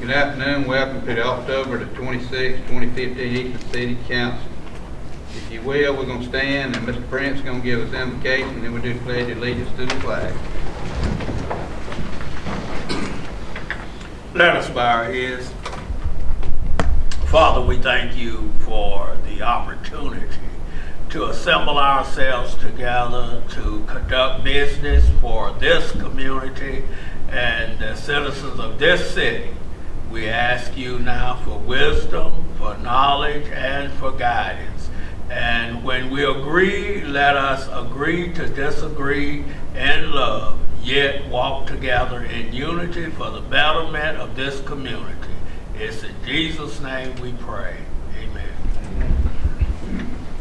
Good afternoon. Welcome to the October the 26th, 2015 Eastman City Council. If you will, we're going to stand and Mr. Prince is going to give us invocation, and then we'll do pledge of allegiance to the flag. Let us bow our heads. Father, we thank you for the opportunity to assemble ourselves together to conduct business for this community and the citizens of this city. We ask you now for wisdom, for knowledge, and for guidance. And when we agree, let us agree to disagree in love, yet walk together in unity for the betterment of this community. It's in Jesus' name we pray. Amen.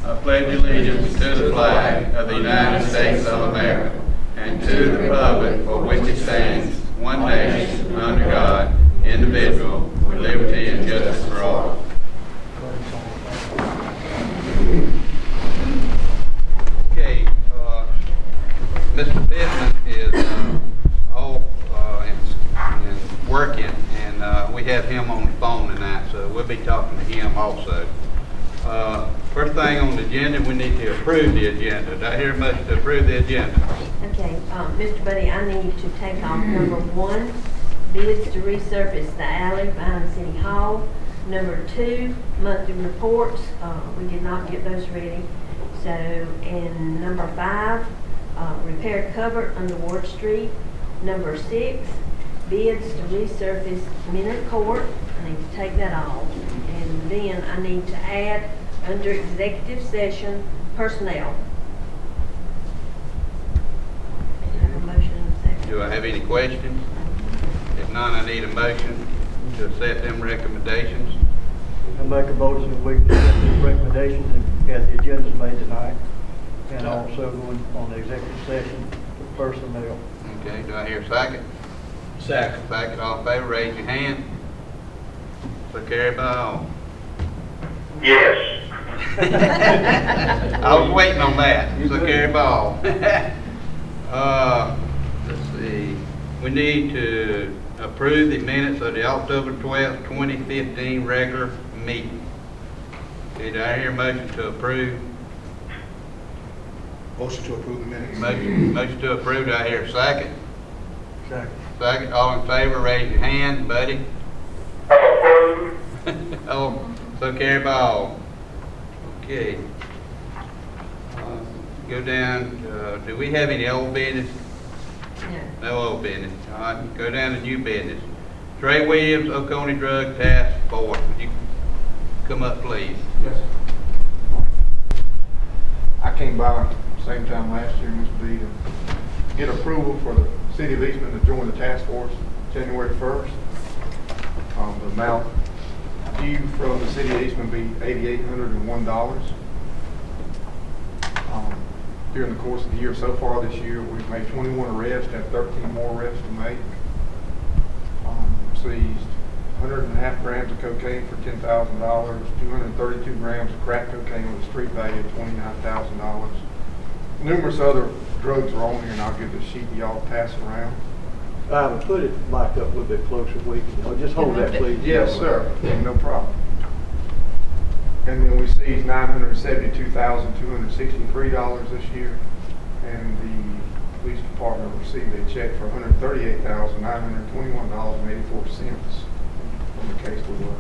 I pledge allegiance to the flag of the United States of America and to the republic for which it stands, one nation, under God, indivisible, with liberty and justice for all. Okay, Mr. Pittman is off and working, and we have him on the phone tonight, so we'll be talking to him also. First thing on the agenda, we need to approve the agenda. Did I hear much to approve the agenda? Okay, Mr. Buddy, I need to take off number 1, bids to resurface the alley behind City Hall. Number 2, monthly reports. We did not get those ready. So, and number 5, repair cover under Ward Street. Number 6, bids to resurface Minute Court. I need to take that off. And then I need to add under executive session personnel. Have a motion and a second. Do I have any questions? If none, I need a motion to accept them recommendations. I make a motion we accept the recommendations as the agenda's made tonight, and also going on the executive session for personnel. Okay, do I hear a second? Second. Second, all in favor, raise your hand. So carried by all. Yes. I was waiting on that. So carried by all. Let's see. We need to approve the minutes of the October 12th, 2015 regular meeting. Did I hear a motion to approve? Motion to approve the minutes. Motion to approve. Do I hear a second? Second. Second, all in favor, raise your hand, buddy. Approve. Oh, so carried by all. Okay. Go down, do we have any old business? No. No old business. All right, go down to new business. Trey Williams, Oconee Drug Task Force. Would you come up, please? Yes. I came by same time last year, Mr. B, to get approval for the city of Eastman to join the task force January 1st. The amount due from the city of Eastman be $8,801. During the course of the year so far this year, we've made 21 arrests, have 13 more arrests to make. Seized 1.5 grams of cocaine for $10,000, 232 grams of crack cocaine with a street value of $29,000. Numerous other drugs are on here, and I'll give the sheet to y'all to pass around. Put it back up a little bit closer, just hold that, please. Yes, sir. No problem. And then we seized $972,263 this year, and the police department received a check for $138,921.84 from the case we were.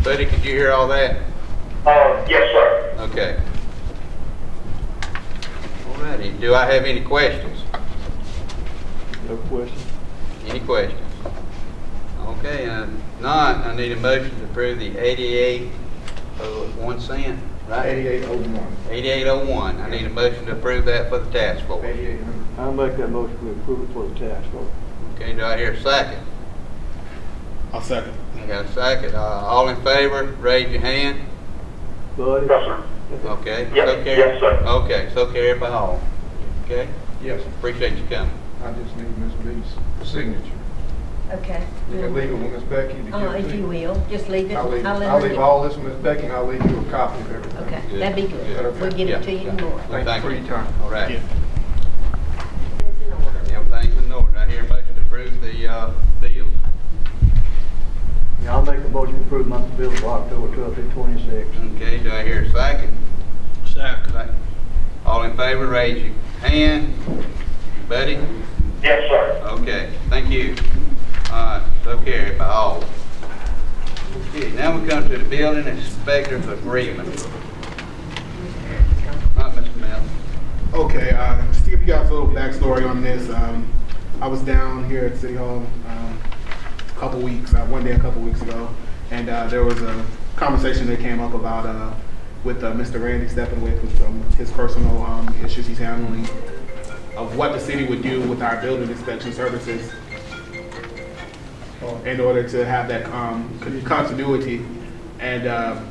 Buddy, could you hear all that? Yes, sir. Okay. Alrighty, do I have any questions? No question. Any questions? Okay, none. I need a motion to approve the 88.01 cent, right? 8801. 8801. I need a motion to approve that for the task force. 8800. I'll make that motion to approve it for the task force. Okay, do I hear a second? I'll second. I got a second. All in favor, raise your hand. Buddy? Yes, sir. Okay. Yes, so carried. yes, sir. Okay, so carried by all. Okay, Yes, sir. appreciate you coming. I just need Ms. B's signature. Okay. You can leave it with Ms. Becky to give to If you you. will, just leave it. I'll leave let her all this with Ms. Becky, and I'll leave you a copy of everything. Okay, Good. that'd be good. Good. We'll get it to you tomorrow. Well, Thank you for your time. All right. Yeah. It's in order. Everything's in order. I hear a motion to approve the bills. approve monthly bills for October 12th through 26th. Okay, do I hear a second? Second. All in favor, raise your hand. Buddy? Yes, sir. Okay, thank you. All right, so carried by all. Okay, now we come to the building inspector's agreement. All right, Mr. Mel. Okay, just to give you guys a little backstory on this, I was down here at City Hall one day a couple weeks ago, and there was a conversation that came up about with Mr. Randy stepping away with his personal issues he's handling of what the city would do with our building inspection services in order to have that continuity. And there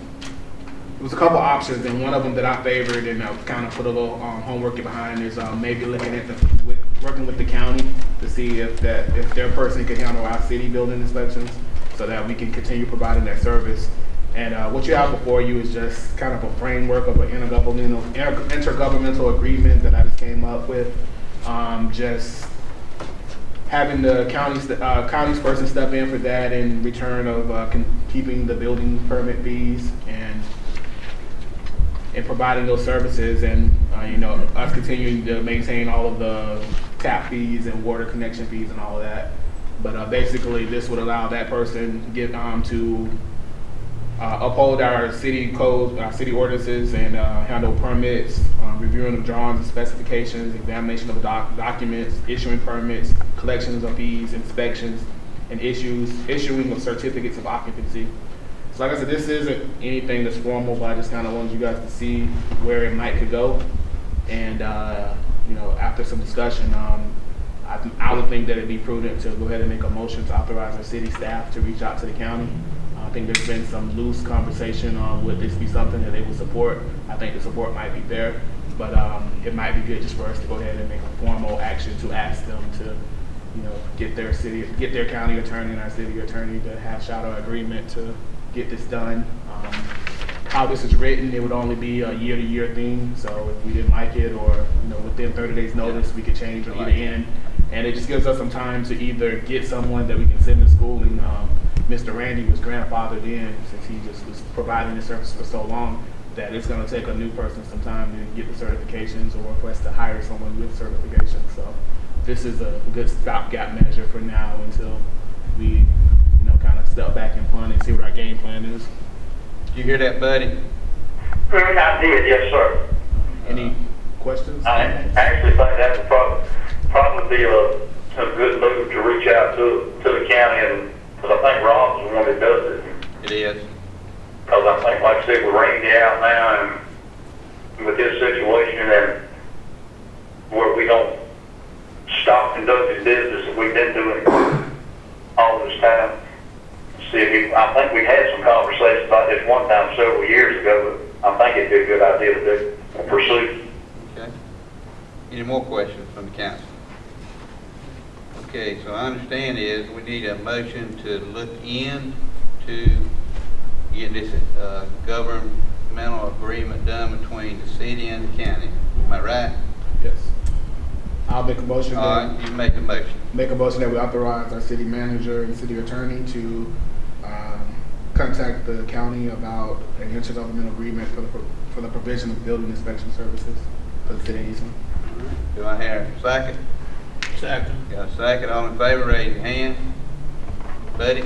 was a couple options, and one of them that I favored and kind of put a little homework behind is maybe looking at working with the county to see if their person can handle our city building inspections, so that we can continue providing that service. And what you have before you is just kind of a framework of an intergovernmental agreement that I just came up with. Just having the county's person step in for that in return of keeping the building permit fees and providing those services, and us continuing to maintain all of the tap fees and water connection fees and all of that. But basically, this would allow that person to uphold our city codes, our city ordinances, and handle permits, reviewing of drawings and specifications, examination of documents, issuing permits, collections of fees, inspections, and issuing of certificates of occupancy. So like I said, this isn't anything that's formal, but I just kind of wanted you guys to see where it could go. And after some discussion, I would think that it'd be prudent to go ahead and make a motion to authorize our city staff to reach out to the county. I think there's been some loose conversation on would this be something that they would support. I think the support might be there, but it might be good just for us to go ahead and make a formal action to ask them to, get their county attorney and our city attorney to hash out an agreement to get this done. How this is written, it would only be a year-to-year thing. So if we didn't like it, or within 30 days notice, we could change on either end. And it just gives us some time to either get someone that we can send to school, and Mr. Randy was grandfathered in since he just was providing the service for so long that it's going to take a new person some time to get the certifications, or for us to hire someone with certifications. So this is a good stopgap measure for now until we kind of step back and punt and see what our game plan is. Did you hear that, buddy? I did, yes, sir. Any questions? I actually think that would probably be a good move to reach out to the county, and because I think Rob's the one that does it. It is. Because I think, like I said, with Randy out now and with this situation, and where we don't stop conducting business that we've been doing all this time. I think we had some conversations about this one time several years ago, but I think it'd be a good idea to pursue. Okay. Any more questions from the council? Okay, so I understand is we need a motion to look into getting this governmental agreement done between the city and the county. Am I right? Yes. I'll make a motion. All right, you make a motion. Make a motion that we authorize our city manager and city attorney to contact the county about an intergovernmental agreement for the provision of building inspection services for the city of Eastman. Do I hear a second? Second. Got a second. All in favor, raise your hand. Buddy?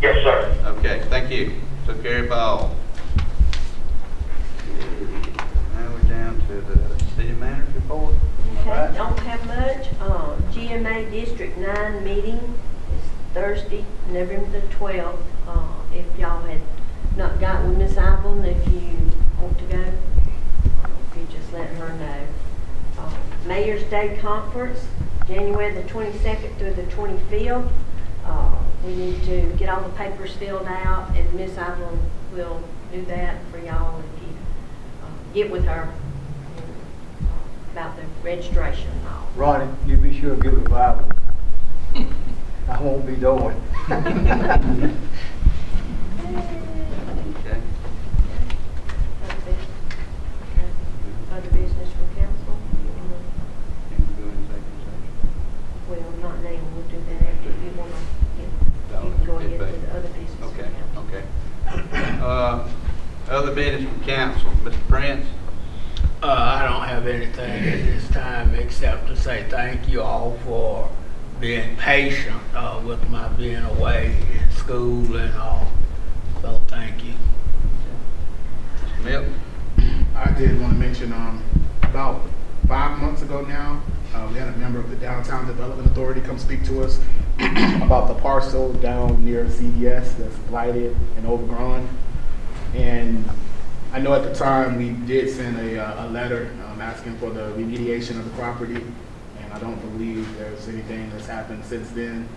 Yes, sir. Okay, thank you. So carry by all. Now we're down to the city manager's report. Am I Okay, right? don't have much. GMA District 9 meeting is Thursday, November the 12th. If y'all had not got with Miss Ivan, if you want to go, you just let her know. Mayor's Day Conference, January the 22nd through the 25th. We need to get all the papers filled out, and Miss Ivan will do that for y'all if you get with her about the registration and all. Ronnie, you be sure to give it a Bible. I won't be doing. Okay. That's it. Okay. Other business from council? You can go in executive session. Well, not now, we'll do that after. If you want to get, you can go ahead to the other business from Okay, council. okay. Other business from council, Mr. Prince? I don't have anything at this time except to say thank you all for being patient with my being away in school and all. So thank you. Mr. Milton? I did want to mention, about 5 months ago now, we had a member of the Downtown Development Authority come speak to us about the parcel down near CVS that's blighted and overgrown. And I know at the time we did send a letter asking for the remediation of the property, and I don't believe there's anything that's happened since then.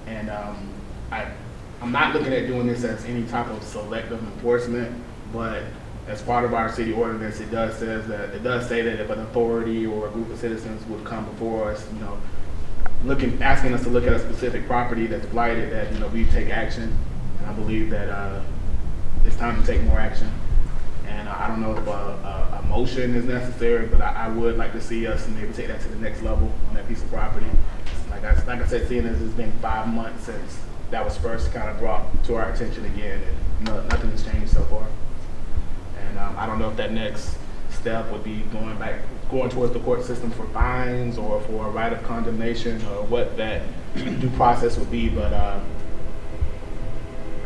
And I'm not looking at doing this as any type of selective enforcement, but as part of our city ordinance, it does say that if an authority or a group of citizens would come before us, asking us to look at a specific property that's blighted, that we take action. And I believe that it's time to take more action. And I don't know if a motion is necessary, but I would like to see us maybe take that to the next level on that piece of property. Like I said, seeing as it's been 5 months since that was first kind of brought to our attention again, and nothing has changed so far. And I don't know if that next step would be going towards the court system for fines or for a right of condemnation or what that due process would be. But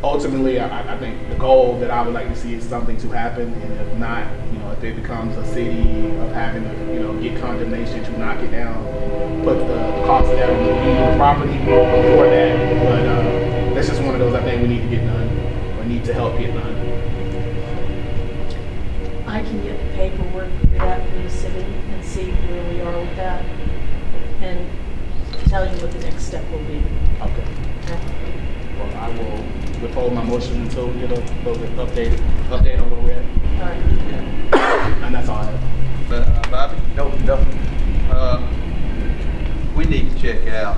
ultimately, I think the goal that I would like to see is something to happen. And if not, if it becomes a city of having to, get condemnation to knock it down, put the cost of that on the property for that. But that's just one of those I think we need to get done or need to help get done. I can get the paperwork for that from the city and see where we are with that and tell you what the next step will be. Okay. Well, I will withhold my motion until we get a update on where we're at. All right. And that's all I have. Bobby? No. We need to check out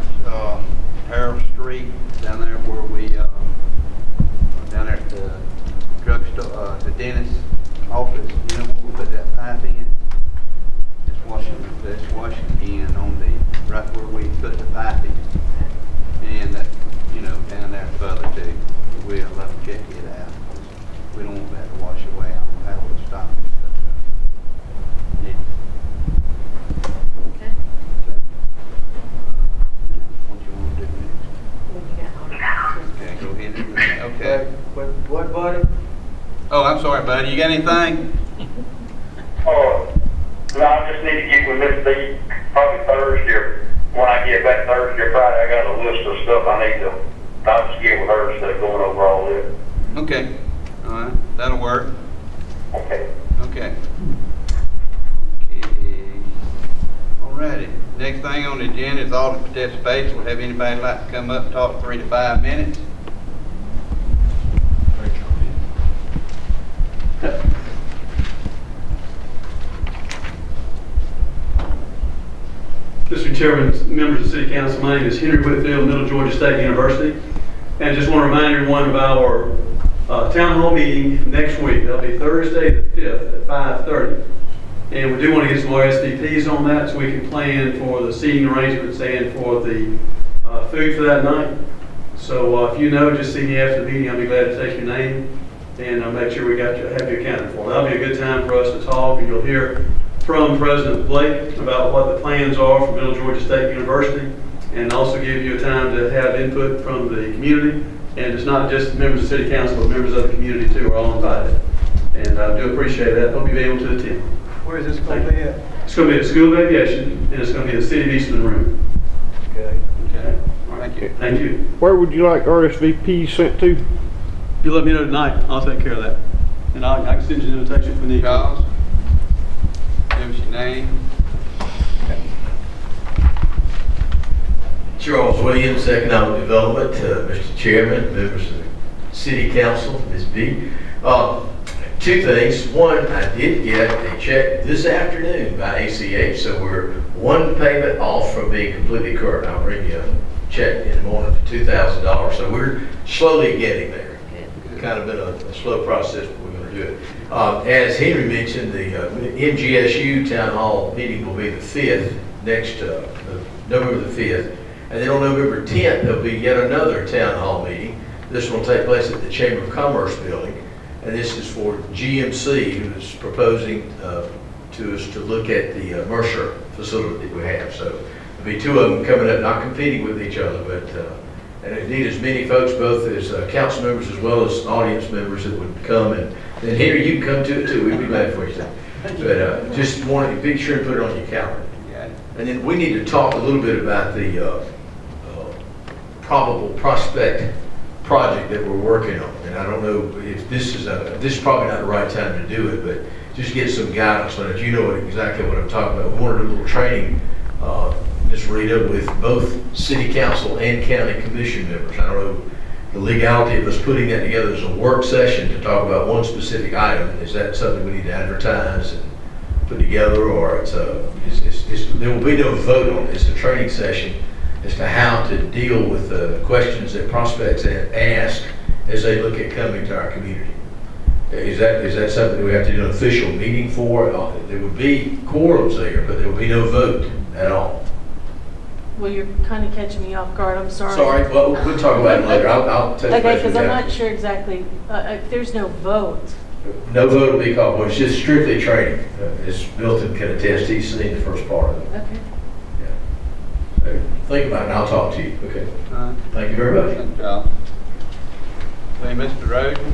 Harold Street down there where we down there at the drugstore, the dentist's office. Where we put that pipe in. It's washing in on the right where we put the pipe in, and down there further too. We'll have to check it out. We don't want that to wash away. I don't know how we'll stop it. But, Okay. What you want to do next? What you got on it? Okay, go ahead and do that. Okay. What, buddy? Oh, I'm sorry, buddy. You got anything? No, I just need to get with Miss B probably Thursday or when I get back Thursday or Friday. I got a list of stuff I need to. I'll just get with her instead of going over all this. Okay. All right. That'll work. Okay. Okay. Alrighty. Next thing on the agenda is audience participation. We'll have anybody like to come up and talk 3 to 5 minutes. Mr. Chairman, members of the City Council, my name is Henry Whitfield, Middle Georgia State University. And just want to remind everyone of our town hall meeting next week. That'll be Thursday the 5th at 5:30. And we do want to get some RSVPs on that so we can plan for the seating arrangements and for the food for that night. So if you know, just see me after the meeting. I'll be glad to take your name and I'll make sure we have you accounted for. That'll be a good time for us to talk, and you'll hear from President Blake about what the plans are for Middle Georgia State University, and also give you a time to have input from the community. And it's not just members of City Council, but members of the community too are all invited. And I do appreciate that. Hope you'll be able to attend. Where is this going to be at? It's going to be at the School of Aviation, and it's going to be the City of Eastman room. Okay. Okay. Thank you. Thank you. Where would you like RSVP sent to? You let me know tonight, I'll take care of that. And I can send you an invitation if we need. Charles? Give us your name. Charles Williams, Economic Development, Mr. Chairman, members of the City Council, Ms. B. Two things. One, I did get a check this afternoon by ACH, so we're one payment off from being completely current. I'll bring you a check in the morning for $2,000, so we're slowly getting there. Kind of been a slow process, but we're going to do it. As Henry mentioned, the MGSU Town Hall meeting will be the 5th, November the 5th. And then on November 10th, there'll be yet another Town Hall meeting. This one will take place at the Chamber of Commerce building. and this is for GMC, who is proposing to us to look at the Mercer facility that we have. So there'll be two of them coming up, not competing with each other, but and indeed as many folks, both as council members as well as audience members that would come. And Henry, you can come to it too. We'd be glad for you. But just wanted to be sure and put it on your calendar. And then we need to talk a little bit about the probable prospect project that we're working on. And I don't know if this is probably not the right time to do it, but just get some guidance on it. You know exactly what I'm talking about. We wanted to do a little training, Ms. Rita, with both city council and county commission members. I don't know the legality of us putting that together as a work session to talk about one specific item. Is that something we need to advertise and put together, or there will be no vote on it. It's a training session as to how to deal with the questions that prospects ask as they look at coming to our community. Is that something that we have to do an official meeting for? There would be quorums there, but there will be no vote at all. Well, you're kind of catching me off guard, I'm sorry. Sorry, well, we'll talk about it later. I'll tell you. Okay, because I'm not sure exactly, if there's no vote. No vote will be called, well, it's just strictly training. As Milton can attest, he's seen the first part of it. Okay. Yeah. So think about it and I'll talk to you, okay? Thank you very much. Thank y'all. Hey, Mr. Roden.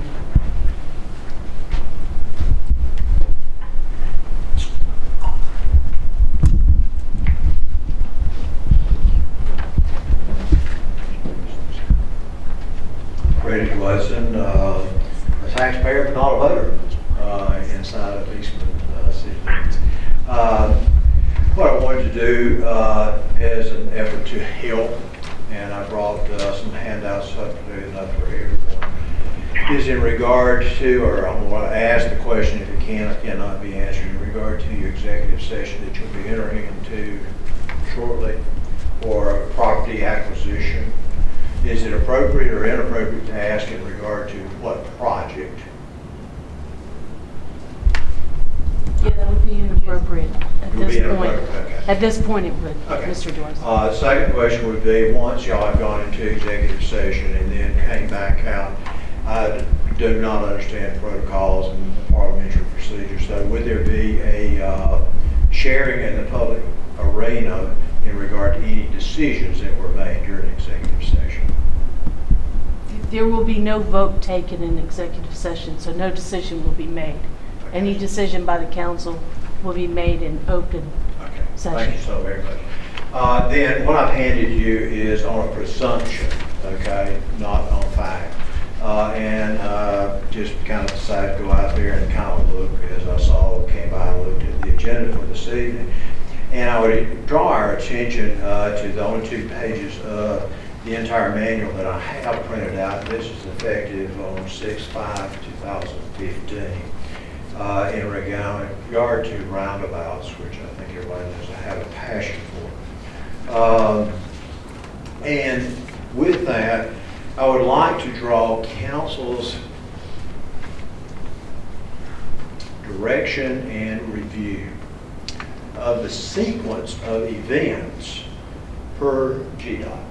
Freddie Gleason, a taxpayer but not a voter inside of Eastman City Limits. What I wanted to do as an effort to help, and I brought some handouts up to enough for everyone, is in regard to, or I'm going to ask the question if it cannot be answered, in regard to your executive session that you'll be entering into shortly for property acquisition. Is it appropriate or inappropriate to ask in regard to what project? Yeah, that would be inappropriate at It would be this point. inappropriate, okay. At this point, it would, Okay. Mr. Joyce. Second question would be, once y'all have gone into executive session and then came back out, I do not understand protocols and parliamentary procedures, so would there be a sharing in the public arena in regard to any decisions that were made during executive session? There will be no vote taken in executive session, so no decision will be made. Any decision by the council will be made in open Okay, session. thank you so very much. Then what I've handed you is on a presumption, okay, not on fact. Just kind of decided to go out there and kind of look, as I saw, came by and looked at the agenda for this evening. And I would draw our attention to the only 2 pages of the entire manual that I have printed out. This is effective on 6/5/2015 in regard to roundabouts, which I think everybody knows I have a passion for. And with that, I would like to draw council's direction and review of the sequence of events per GDOT,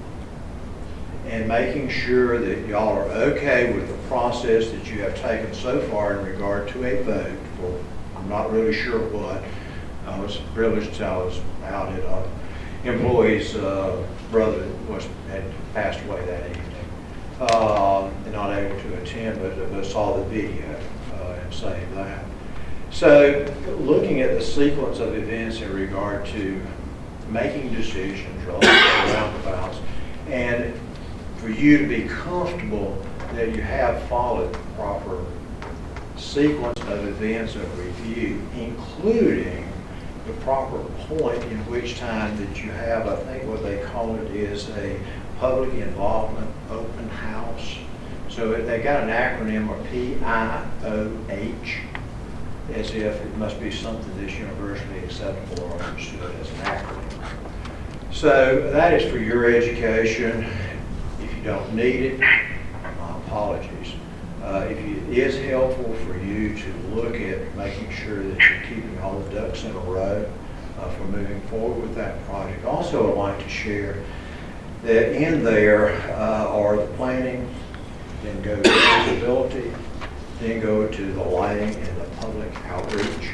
and making sure that y'all are okay with the process that you have taken so far in regard to a vote for, I'm not really sure what. I was privileged to, I was out at an employee's brother had passed away that evening, and not able to attend, but saw the video and saved that. So looking at the sequence of events in regard to making decisions relative to roundabouts, and for you to be comfortable that you have followed the proper sequence of events of review, including the proper point in which time that you have, I think what they call it is a public involvement open house. So they got an acronym of PIOH, as if it must be something that's universally acceptable or understood as an acronym. So that is for your education. If you don't need it, my apologies. If it is helpful for you to look at making sure that you're keeping all the ducks in a row for moving forward with that project. Also, I'd like to share that in there are the planning, then go to visibility, then go to the lighting and the public outreach,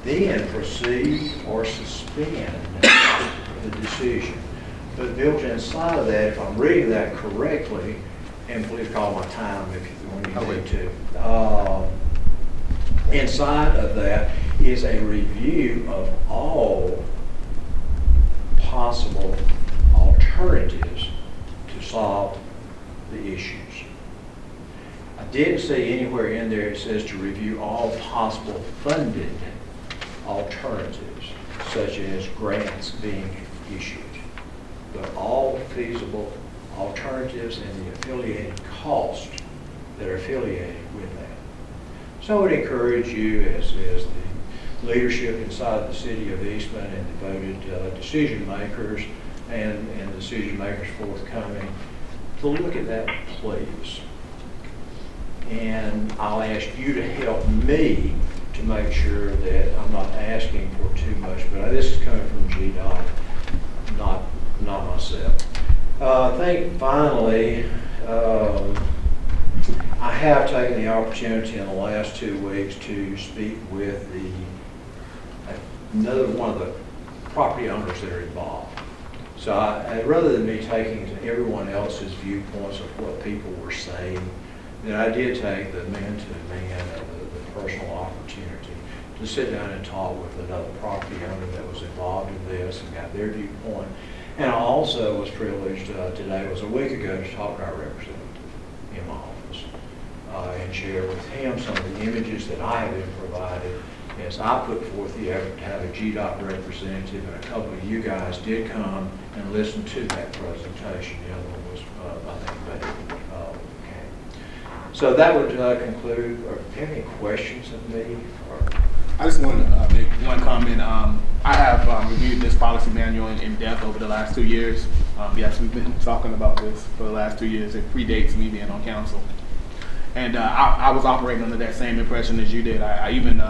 then proceed or suspend the decision. But built inside of that, if I'm reading that correctly, and please call my time if you need to. Inside of that is a review of all possible alternatives to solve the issues. I didn't see anywhere in there it says to review all possible funded alternatives, such as grants being issued, but all feasible alternatives and the affiliated costs that are affiliated with that. So I would encourage you, as the leadership inside the city of Eastman and devoted decision makers and decision makers forthcoming, to look at that, please. And I'll ask you to help me to make sure that I'm not asking for too much, but this is coming from GDOT, not myself. I think finally, I have taken the opportunity in the last 2 weeks to speak with another one of the property owners that are involved. So rather than me taking everyone else's viewpoints of what people were saying, that I did take the man-to-man, the personal opportunity to sit down and talk with another property owner that was involved in this and got their viewpoint. And I also was privileged, today was a week ago, to talk to our representative in my office and share with him some of the images that I have been provided as I put forth the effort to have a GDOT representative, and a couple of you guys did come and listen to that presentation. The other one was, I think, Betty. So that would conclude. Or do you have any questions of me? I just want to make one comment. I have reviewed this policy manual in depth over the last 2 years. Yes, we've been talking about this for the last 2 years. It predates me being on council. And I was operating under that same impression as you did. I even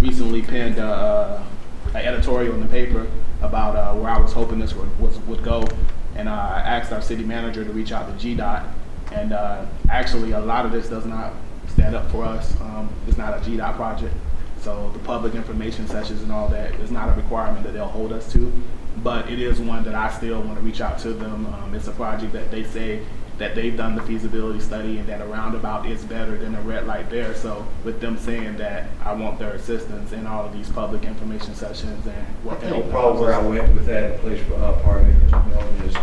recently penned an editorial in the paper about where I was hoping this would go. And I asked our city manager to reach out to GDOT. And actually, a lot of this does not stand up for us. It's not a GDOT project. So the public information sessions and all that is not a requirement that they'll hold us to. But it is one that I still want to reach out to them. It's a project that they say that they've done the feasibility study and that a roundabout is better than a red light there. So with them saying that, I want their assistance in all of these public information sessions and what I think probably where I went with that, please pardon me, Mr. Melvin, is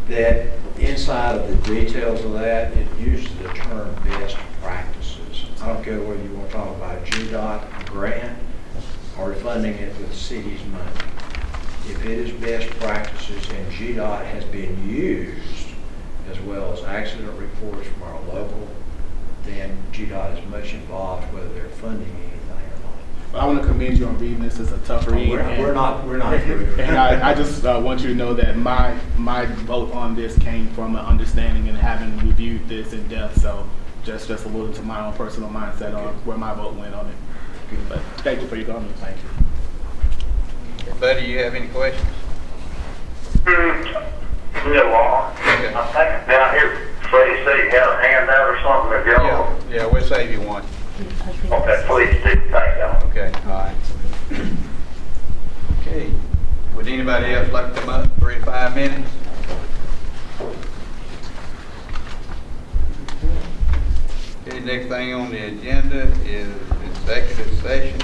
that inside of the details of that, it uses the term best practices. I don't care whether you want to talk about GDOT grant or funding it with the city's money. If it is best practices and GDOT has been used, as well as accident reports from our local, then GDOT is much involved whether they're funding anything or not. But I want to commend you on reading this. It's a tough read. We're not through. And I just want you to know that my vote on this came from an understanding and having reviewed this in depth. So just a little to my own personal mindset on where my vote went on it. But thank you for your comments. Thank you. Buddy, you have any questions? No, Okay. I think down here, Freddie said you had a handout or something, if y'all. Yeah, we'll save you one. Okay, please do, thank y'all. Okay, all right. Okay, would anybody else like to come up, 3 to 5 minutes? Okay, next thing on the agenda is executive session.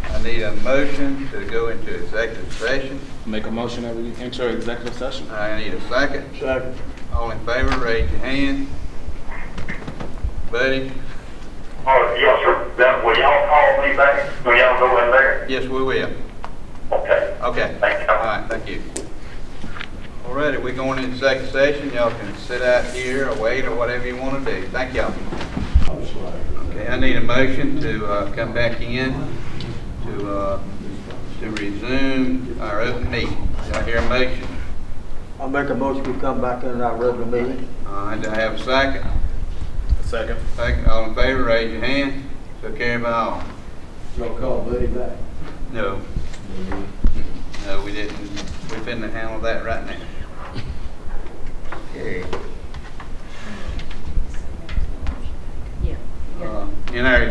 I need a motion to go into executive session. Make a motion that we enter executive session. I need a second. Second. All in favor, raise your hand. Buddy? Oh, yes, sir. Then will y'all call me back when y'all go in there? Yes, we will. Okay. Okay. Thank you. All right, thank you. All righty, we're going into second session. Y'all can sit out here or wait or whatever you want to do. Thank y'all. Okay, I need a motion to come back in to resume our open meeting. Do I hear a motion? I'll make a motion to come back in our regular meeting. All right, do I have a second? Second. Second, all in favor, raise your hand. So carry by all. Y'all call Buddy back. No. No, we didn't. We're finna handle that right now. Okay. Yeah.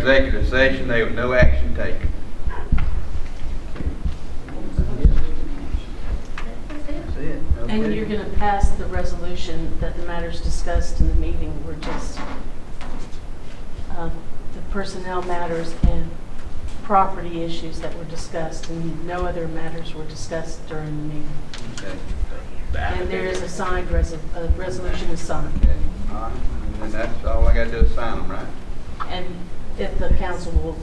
executive session, there was no action taken. That's it. And Okay. you're going to pass the resolution that the matters discussed in the meeting were just the personnel matters and property issues that were discussed, and no other matters were discussed during the meeting. Okay. And there is a signed a resolution is signed. Okay, all right, and then that's all I gotta do is sign them, right? And if the council will,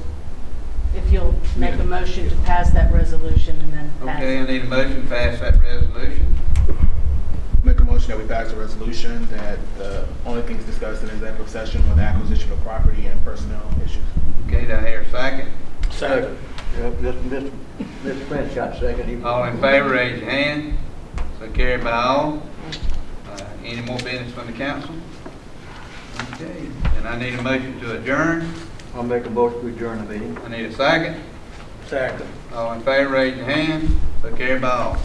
if you'll make a motion to pass that resolution and then pass Okay, I it. need a motion to pass that resolution. Make a motion that we pass a resolution that the only things discussed in executive session were the acquisition of property and personnel issues. Okay, do I hear a second? Second. Yep, just Mr. French got a second. He- All in favor, raise your hand. So carried by all. Any more business from the council? Okay, then I need a motion to adjourn. I'll make a motion to adjourn the meeting. I need a second. Second. All in favor, raise your hand. So carried by all.